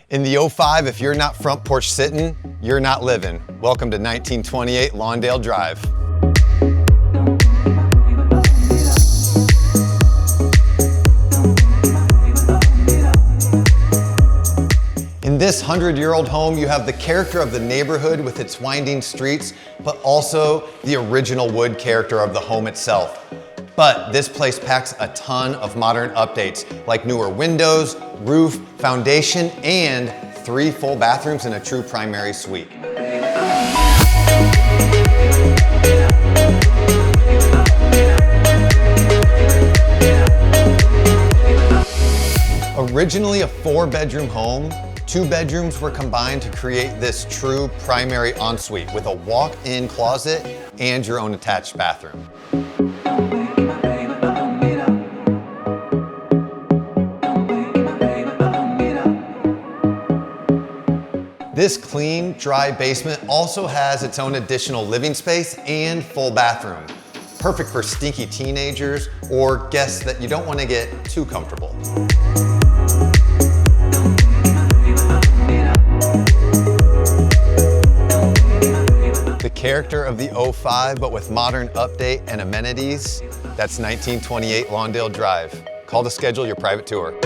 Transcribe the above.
In the '05, if you're not front porch sitting, you're not living. Welcome to 1928 Lawndale Drive. In this 100-year-old home, you have the character of the neighborhood with its winding streets, but also the original wood character of the home itself. But this place packs a ton of modern updates, like newer windows, roof, foundation, and 3 full bathrooms and a true primary suite. Originally a 4-bedroom home, 2 bedrooms were combined to create this true primary ensuite with a walk-in closet and your own attached bathroom. This clean, dry basement also has its own additional living space and full bathroom. Perfect for stinky teenagers or guests that you don't want to get too comfortable. The character of the '05, but with modern update and amenities, that's 1928 Lawndale Drive. Call to schedule your private tour.